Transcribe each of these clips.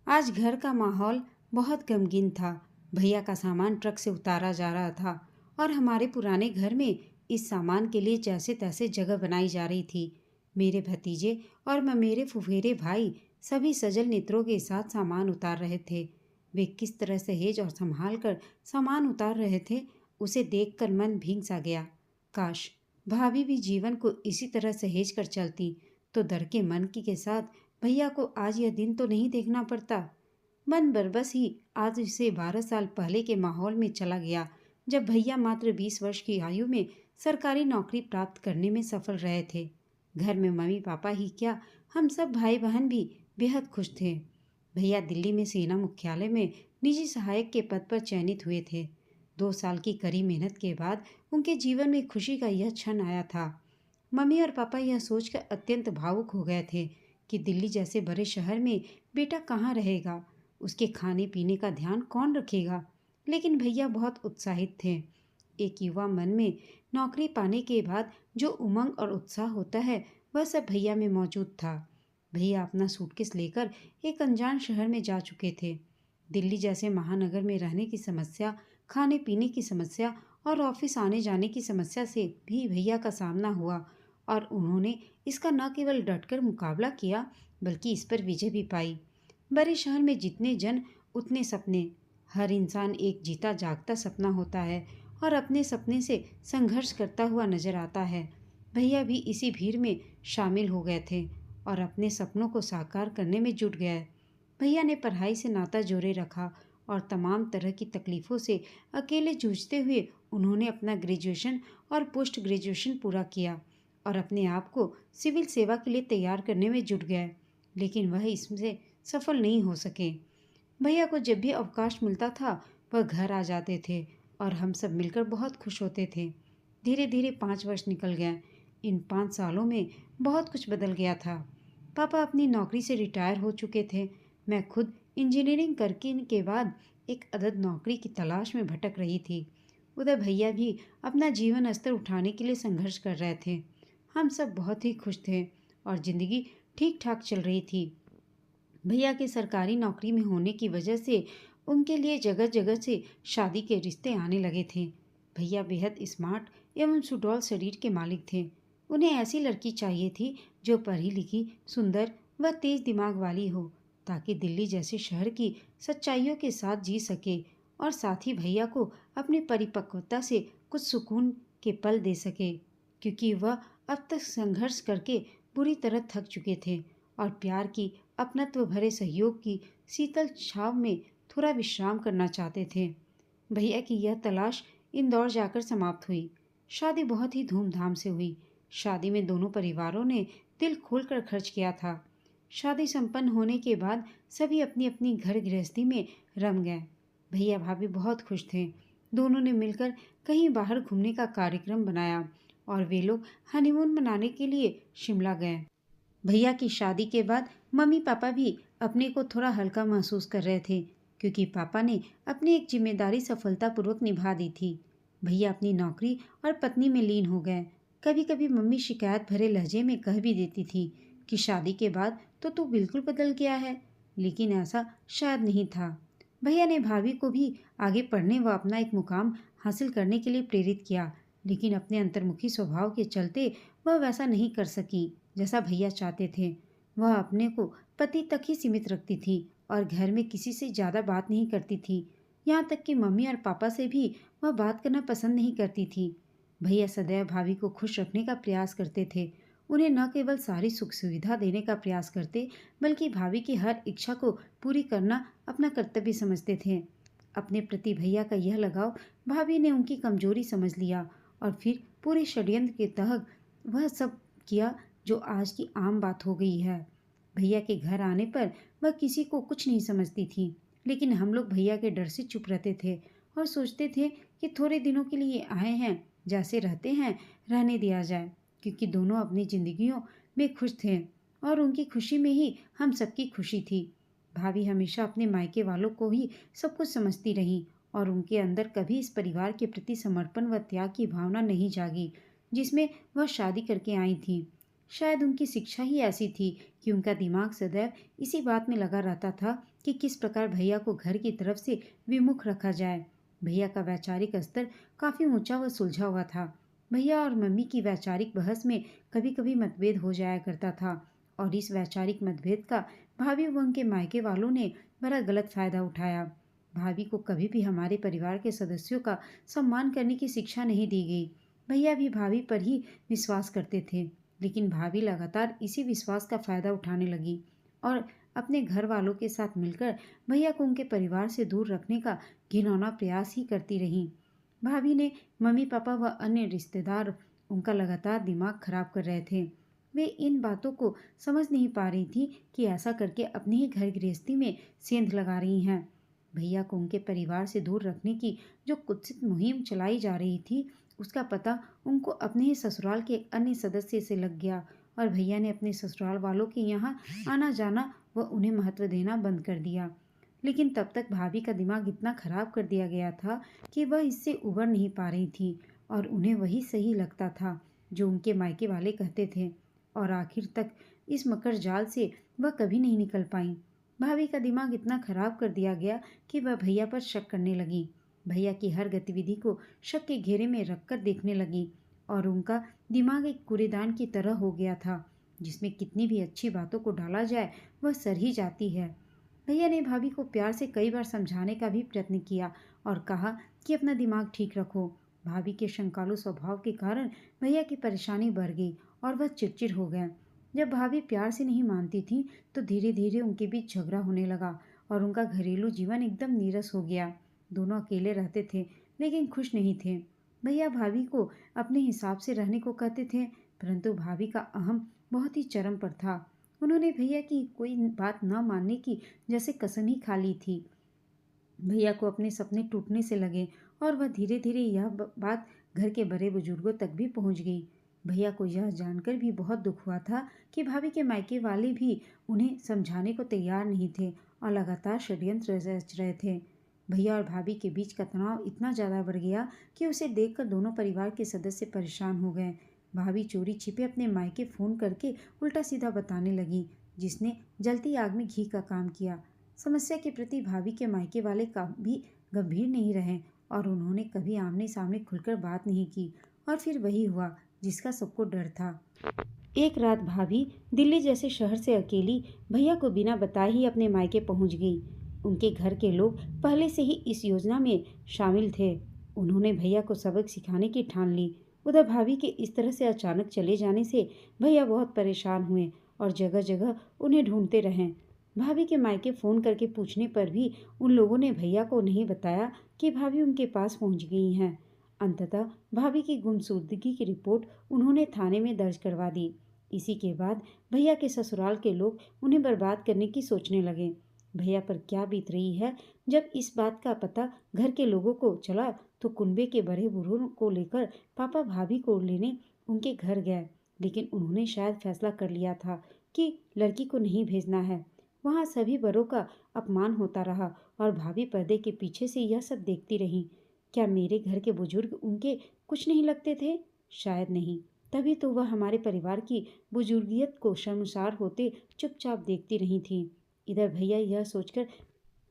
आज घर का माहौल बहुत गमगीन था। भैया का सामान ट्रक से उतारा जा रहा था और हमारे पुराने घर में इस सामान के लिए जैसे तैसे जगह बनाई जा रही थी। मेरे भतीजे और मेरे फुफेरे भाई सभी सजल नेत्रों के साथ सामान उतार रहे थे। वे किस तरह सहेज और संभाल कर सामान उतार रहे थे, उसे देखकर मन भीग सा गया। काश भाभी भी जीवन को इसी तरह सहेज कर चलती तो डर के मन के साथ भैया को आज यह दिन तो नहीं देखना पड़ता। मन बरबस ही आज से 12 साल पहले के माहौल में चला गया, जब भैया मात्र 20 वर्ष की आयु में सरकारी नौकरी प्राप्त करने में सफल रहे थे। घर में मम्मी पापा ही क्या, हम सब भाई बहन भी बेहद खुश थे। भैया दिल्ली में सेना मुख्यालय में निजी सहायक के पद पर चयनित हुए थे। 2 साल की कड़ी मेहनत के बाद उनके जीवन में खुशी का यह क्षण आया था। मम्मी और पापा यह सोचकर अत्यंत भावुक हो गए थे कि दिल्ली जैसे बड़े शहर में बेटा कहाँ रहेगा, उसके खाने पीने का ध्यान कौन रखेगा। लेकिन भैया बहुत उत्साहित थे। एक युवा मन में नौकरी पाने के बाद जो उमंग और उत्साह होता है, वह सब भैया में मौजूद था। भैया अपना सूटकेस लेकर एक अनजान शहर में जा चुके थे। दिल्ली जैसे महानगर में रहने की समस्या, खाने पीने की समस्या और ऑफिस आने जाने की समस्या से भी भैया का सामना हुआ और उन्होंने इसका न केवल डटकर मुकाबला किया, बल्कि इस पर विजय भी पाई। बड़े शहर में जितने जन उतने सपने। हर इंसान एक जीता जागता सपना होता है और अपने सपने से संघर्ष करता हुआ नजर आता है। भैया भी इसी भीड़ में शामिल हो गए थे और अपने सपनों को साकार करने में जुट गए। भैया ने पढ़ाई से नाता जोड़े रखा और तमाम तरह की तकलीफ़ों से अकेले जूझते हुए उन्होंने अपना ग्रेजुएशन और पोस्ट ग्रेजुएशन पूरा किया और अपने आप को सिविल सेवा के लिए तैयार करने में जुट गए। लेकिन वह इसमें सफल नहीं हो सके। भैया को जब भी अवकाश मिलता था, वह घर आ जाते थे और हम सब मिलकर बहुत खुश होते थे। धीरे धीरे 5 वर्ष निकल गए। इन 5 सालों में बहुत कुछ बदल गया था। पापा अपनी नौकरी से रिटायर हो चुके थे। मैं खुद इंजीनियरिंग करके के बाद एक अदद नौकरी की तलाश में भटक रही थी। उधर भैया भी अपना जीवन स्तर उठाने के लिए संघर्ष कर रहे थे। हम सब बहुत ही खुश थे और ज़िंदगी ठीक ठाक चल रही थी। भैया के सरकारी नौकरी में होने की वजह से उनके लिए जगह जगह से शादी के रिश्ते आने लगे थे। भैया बेहद स्मार्ट एवं सुडौल शरीर के मालिक थे। उन्हें ऐसी लड़की चाहिए थी जो पढ़ी लिखी, सुंदर व तेज दिमाग वाली हो, ताकि दिल्ली जैसे शहर की सच्चाइयों के साथ जी सके और साथ ही भैया को अपनी परिपक्वता से कुछ सुकून के पल दे सके, क्योंकि वह अब तक संघर्ष करके बुरी तरह थक चुके थे और प्यार की अपनत्व भरे सहयोग की शीतल छाव में थोड़ा विश्राम करना चाहते थे। भैया की यह तलाश इंदौर जाकर समाप्त हुई। शादी बहुत ही धूमधाम से हुई। शादी में दोनों परिवारों ने दिल खोलकर खर्च किया था। शादी संपन्न होने के बाद सभी अपनी अपनी घर गृहस्थी में रम गए। भैया भाभी बहुत खुश थे। दोनों ने मिलकर कहीं बाहर घूमने का कार्यक्रम बनाया और वे लोग हनीमून मनाने के लिए शिमला गए। भैया की शादी के बाद मम्मी पापा भी अपने को थोड़ा हल्का महसूस कर रहे थे, क्योंकि पापा ने अपनी एक जिम्मेदारी सफलतापूर्वक निभा दी थी। भैया अपनी नौकरी और पत्नी में लीन हो गए। कभी कभी मम्मी शिकायत भरे लहजे में कह भी देती थी कि शादी के बाद तो तू बिल्कुल बदल गया है, लेकिन ऐसा शायद नहीं था। भैया ने भाभी को भी आगे पढ़ने व अपना एक मुकाम हासिल करने के लिए प्रेरित किया, लेकिन अपने अंतर्मुखी स्वभाव के चलते वह वैसा नहीं कर सकी जैसा भैया चाहते थे। वह अपने को पति तक ही सीमित रखती थी और घर में किसी से ज़्यादा बात नहीं करती थी। यहाँ तक कि मम्मी और पापा से भी वह बात करना पसंद नहीं करती थी। भैया सदैव भाभी को खुश रखने का प्रयास करते थे। उन्हें न केवल सारी सुख सुविधा देने का प्रयास करते, बल्कि भाभी की हर इच्छा को पूरी करना अपना कर्तव्य समझते थे। अपने प्रति भैया का यह लगाव भाभी ने उनकी कमजोरी समझ लिया और फिर पूरे षड्यंत्र के तहत वह सब किया जो आज की आम बात हो गई है। भैया के घर आने पर वह किसी को कुछ नहीं समझती थी, लेकिन हम लोग भैया के डर से चुप रहते थे और सोचते थे कि थोड़े दिनों के लिए आए हैं, जैसे रहते हैं रहने दिया जाए, क्योंकि दोनों अपनी जिंदगियों में खुश थे और उनकी खुशी में ही हम सबकी खुशी थी। भाभी हमेशा अपने मायके वालों को ही सब कुछ समझती रही और उनके अंदर कभी इस परिवार के प्रति समर्पण व त्याग की भावना नहीं जागी जिसमें वह शादी करके आई थी। शायद उनकी शिक्षा ही ऐसी थी कि उनका दिमाग सदैव इसी बात में लगा रहता था कि किस प्रकार भैया को घर की तरफ से विमुख रखा जाए। भैया का वैचारिक स्तर काफी ऊंचा व सुलझा हुआ था। भैया और मम्मी की वैचारिक बहस में कभी कभी मतभेद हो जाया करता था, और इस वैचारिक मतभेद का भाभी व उनके मायके वालों ने बड़ा गलत फायदा उठाया। भाभी को कभी भी हमारे परिवार के सदस्यों का सम्मान करने की शिक्षा नहीं दी गई। भैया भी भाभी पर ही विश्वास करते थे, लेकिन भाभी लगातार इसी विश्वास का फायदा उठाने लगी और अपने घर वालों के साथ मिलकर भैया को उनके परिवार से दूर रखने का घिनौना प्रयास ही करती रही। भाभी ने मम्मी पापा व अन्य रिश्तेदार उनका लगातार दिमाग खराब कर रहे थे। वे इन बातों को समझ नहीं पा रही थी कि ऐसा करके अपनी ही घर गृहस्थी में सेंध लगा रही हैं। भैया को उनके परिवार से दूर रखने की जो कुत्सित मुहिम चलाई जा रही थी, उसका पता उनको अपने ही ससुराल के एक अन्य सदस्य से लग गया, और भैया ने अपने ससुराल वालों के यहाँ आना जाना व उन्हें महत्व देना बंद कर दिया। लेकिन तब तक भाभी का दिमाग इतना खराब कर दिया गया था कि वह इससे उबर नहीं पा रही थी, और उन्हें वही सही लगता था जो उनके मायके वाले कहते थे, और आखिर तक इस मकर जाल से वह कभी नहीं निकल पाई। भाभी का दिमाग इतना खराब कर दिया गया कि वह भैया पर शक करने लगी। भैया की हर गतिविधि को शक के घेरे में रखकर देखने लगी, और उनका दिमाग एक कूड़ेदान की तरह हो गया था, जिसमें कितनी भी अच्छी बातों को डाला जाए वह सर ही जाती है। भैया ने भाभी को प्यार से कई बार समझाने का भी प्रयत्न किया और कहा कि अपना दिमाग ठीक रखो। भाभी के शंकालु स्वभाव के कारण भैया की परेशानी बढ़ गई और वह चिड़चिड़ हो गए। जब भाभी प्यार से नहीं मानती थी तो धीरे धीरे उनके बीच झगड़ा होने लगा और उनका घरेलू जीवन एकदम नीरस हो गया। दोनों अकेले रहते थे, लेकिन खुश नहीं थे। भैया भाभी को अपने हिसाब से रहने को कहते थे, परंतु भाभी का अहम बहुत ही चरम पर था। उन्होंने भैया की कोई बात न मानने की जैसे कसम ही खा ली थी। भैया को अपने सपने टूटने से लगे, और वह धीरे धीरे यह बात घर के बड़े बुजुर्गों तक भी पहुंच गई। भैया को यह जानकर भी बहुत दुख हुआ था कि भाभी के मायके वाले भी उन्हें समझाने को तैयार नहीं थे और लगातार षड्यंत्र रच रहे थे। भैया और भाभी के बीच का तनाव इतना ज़्यादा बढ़ गया कि उसे देखकर दोनों परिवार के सदस्य परेशान हो गए। भाभी चोरी छिपे अपने मायके फ़ोन करके उल्टा सीधा बताने लगी, जिसने जलती आग में घी का काम किया। समस्या के प्रति भाभी के मायके वाले भी गंभीर नहीं रहे, और उन्होंने कभी आमने सामने खुलकर बात नहीं की, और फिर वही हुआ जिसका सबको डर था। एक रात भाभी दिल्ली जैसे शहर से अकेली भैया को बिना बताए ही अपने मायके पहुंच गई। उनके घर के लोग पहले से ही इस योजना में शामिल थे। उन्होंने भैया को सबक सिखाने की ठान ली। उधर भाभी के इस तरह से अचानक चले जाने से भैया बहुत परेशान हुए और जगह जगह उन्हें ढूंढते रहे। भाभी के मायके फ़ोन करके पूछने पर भी उन लोगों ने भैया को नहीं बताया कि भाभी उनके पास पहुंच गई हैं। अंततः भाभी की गुमशुदगी की रिपोर्ट उन्होंने थाने में दर्ज करवा दी। इसी के बाद भैया के ससुराल के लोग उन्हें बर्बाद करने की सोचने लगे। भैया पर क्या बीत रही है। जब इस बात का पता घर के लोगों को चला तो कुनबे के बड़े बूढ़ों को लेकर पापा भाभी को लेने उनके घर गए, लेकिन उन्होंने शायद फैसला कर लिया था कि लड़की को नहीं भेजना है। वहाँ सभी बड़ों का अपमान होता रहा और भाभी पर्दे के पीछे से यह सब देखती रही। क्या मेरे घर के बुजुर्ग उनके कुछ नहीं लगते थे? शायद नहीं। तभी तो वह हमारे परिवार की बुजुर्गियत को शर्मसार होते चुपचाप देखती रही थी। इधर भैया यह सोचकर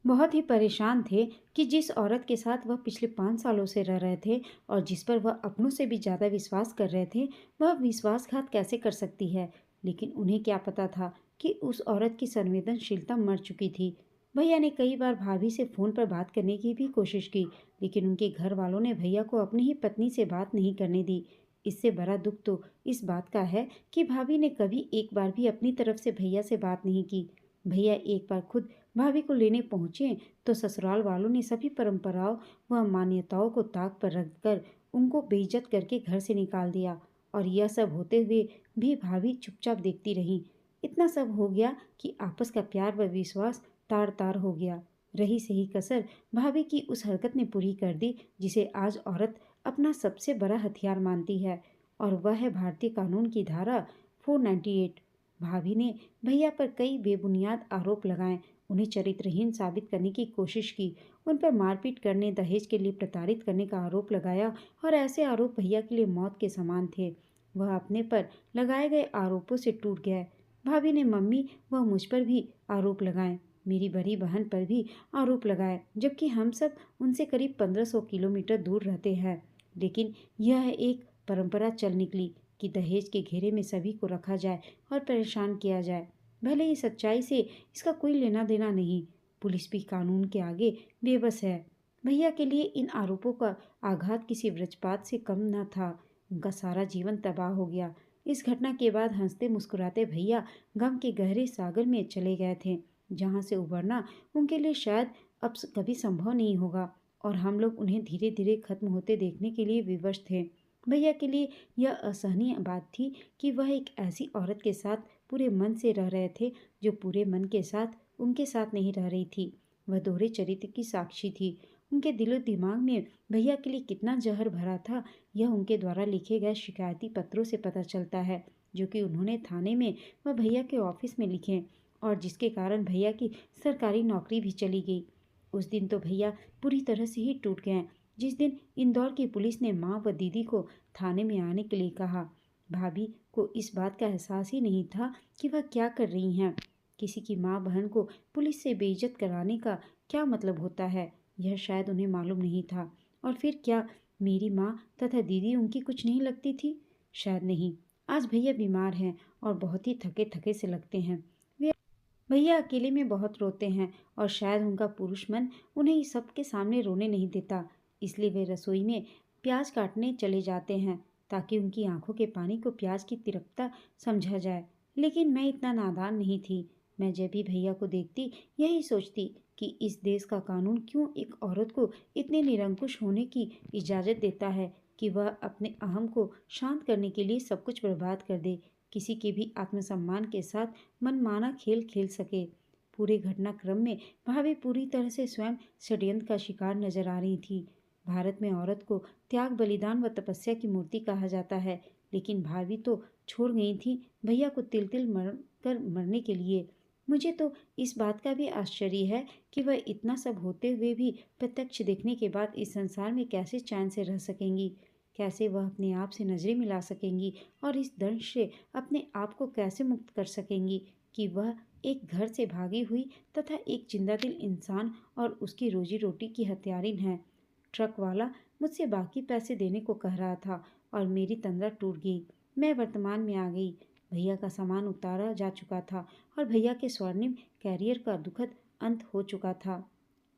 बहुत ही परेशान थे कि जिस औरत के साथ वह पिछले 5 सालों से रह रहे थे और जिस पर वह अपनों से भी ज़्यादा विश्वास कर रहे थे, वह विश्वासघात कैसे कर सकती है। लेकिन उन्हें क्या पता था कि उस औरत की संवेदनशीलता मर चुकी थी। भैया ने कई बार भाभी से फ़ोन पर बात करने की भी कोशिश की, लेकिन उनके घर वालों ने भैया को अपनी ही पत्नी से बात नहीं करने दी। इससे बड़ा दुख तो इस बात का है कि भाभी ने कभी एक बार भी अपनी तरफ से भैया से बात नहीं की। भैया एक बार खुद भाभी को लेने पहुंचे तो ससुराल वालों ने सभी परंपराओं व मान्यताओं को ताक पर रखकर उनको बेइज्जत करके घर से निकाल दिया, और यह सब होते हुए भी भाभी चुपचाप देखती रही। इतना सब हो गया कि आपस का प्यार व विश्वास तार तार हो गया। रही सही कसर भाभी की उस हरकत ने पूरी कर दी जिसे आज औरत अपना सबसे बड़ा हथियार मानती है, और वह है भारतीय कानून की धारा 498। भाभी ने भैया पर कई बेबुनियाद आरोप लगाए, उन्हें चरित्रहीन साबित करने की कोशिश की, उन पर मारपीट करने, दहेज के लिए प्रताड़ित करने का आरोप लगाया, और ऐसे आरोप भैया के लिए मौत के समान थे। वह अपने पर लगाए गए आरोपों से टूट गया। भाभी ने मम्मी व मुझ पर भी आरोप लगाए, मेरी बड़ी बहन पर भी आरोप लगाए, जबकि हम सब उनसे करीब 1500 किलोमीटर दूर रहते हैं। लेकिन यह एक परंपरा चल निकली कि दहेज के घेरे में सभी को रखा जाए और परेशान किया जाए। भले ही सच्चाई से इसका कोई लेना देना नहीं, पुलिस भी कानून के आगे बेबस है। भैया के लिए इन आरोपों का आघात किसी वज्रपात से कम न था। उनका सारा जीवन तबाह हो गया। इस घटना के बाद हंसते मुस्कुराते भैया गम के गहरे सागर में चले गए थे, जहाँ से उबरना उनके लिए शायद अब कभी संभव नहीं होगा। और हम लोग उन्हें धीरे धीरे खत्म होते देखने के लिए विवश थे। भैया के लिए यह असहनीय बात थी कि वह एक ऐसी औरत के साथ पूरे मन से रह रहे थे जो पूरे मन के साथ उनके साथ नहीं रह रही थी। वह दोहरे चरित्र की साक्षी थी। उनके दिलो दिमाग में भैया के लिए कितना जहर भरा था, यह उनके द्वारा लिखे गए शिकायती पत्रों से पता चलता है, जो कि उन्होंने थाने में व भैया के ऑफिस में लिखे, और जिसके कारण भैया की सरकारी नौकरी भी चली गई। उस दिन तो भैया पूरी तरह से ही टूट गए, जिस दिन इंदौर की पुलिस ने माँ व दीदी को थाने में आने के लिए कहा। भाभी को इस बात का एहसास ही नहीं था कि वह क्या कर रही हैं। किसी की माँ बहन को पुलिस से बेइज्जत कराने का क्या मतलब होता है, यह शायद उन्हें मालूम नहीं था। और फिर क्या मेरी माँ तथा दीदी उनकी कुछ नहीं लगती थी? शायद नहीं। आज भैया बीमार हैं और बहुत ही थके थके से लगते हैं। वे भैया अकेले में बहुत रोते हैं और शायद उनका पुरुष मन उन्हें इस सब के सामने रोने नहीं देता। इसलिए वे रसोई में प्याज काटने चले जाते हैं, ताकि उनकी आंखों के पानी को प्याज की तिरपता समझा जाए। लेकिन मैं इतना नादान नहीं थी। मैं जब भी भैया को देखती यही सोचती कि इस देश का कानून क्यों एक औरत को इतने निरंकुश होने की इजाज़त देता है कि वह अपने अहम को शांत करने के लिए सब कुछ बर्बाद कर दे, किसी के भी आत्मसम्मान के साथ मनमाना खेल खेल सके। पूरे घटनाक्रम में भाभी पूरी तरह से स्वयं षड्यंत्र का शिकार नजर आ रही थी। भारत में औरत को त्याग, बलिदान व तपस्या की मूर्ति कहा जाता है, लेकिन भाभी तो छोड़ गई थी भैया को तिल तिल मरने के लिए। मुझे तो इस बात का भी आश्चर्य है कि वह इतना सब होते हुए भी प्रत्यक्ष देखने के बाद इस संसार में कैसे चैन से रह सकेंगी, कैसे वह अपने आप से नजरें मिला सकेंगी और इस दंश से अपने आप को कैसे मुक्त कर सकेंगी कि वह एक घर से भागी हुई तथा एक जिंदा दिल इंसान और उसकी रोजी रोटी की हत्यारिन है। ट्रक वाला मुझसे बाकी पैसे देने को कह रहा था और मेरी तंद्रा टूट गई। मैं वर्तमान में आ गई। भैया का सामान उतारा जा चुका था और भैया के स्वर्णिम कैरियर का दुखद अंत हो चुका था।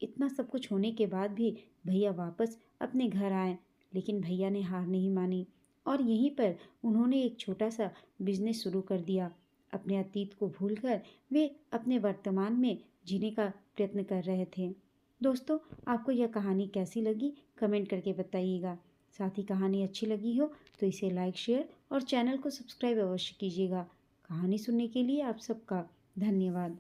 इतना सब कुछ होने के बाद भी भैया वापस अपने घर आए, लेकिन भैया ने हार नहीं मानी और यहीं पर उन्होंने एक छोटा सा बिजनेस शुरू कर दिया। अपने अतीत को भूलकर वे अपने वर्तमान में जीने का प्रयत्न कर रहे थे। दोस्तों, आपको यह कहानी कैसी लगी कमेंट करके बताइएगा। साथ ही कहानी अच्छी लगी हो तो इसे लाइक, शेयर और चैनल को सब्सक्राइब अवश्य कीजिएगा। कहानी सुनने के लिए आप सबका धन्यवाद।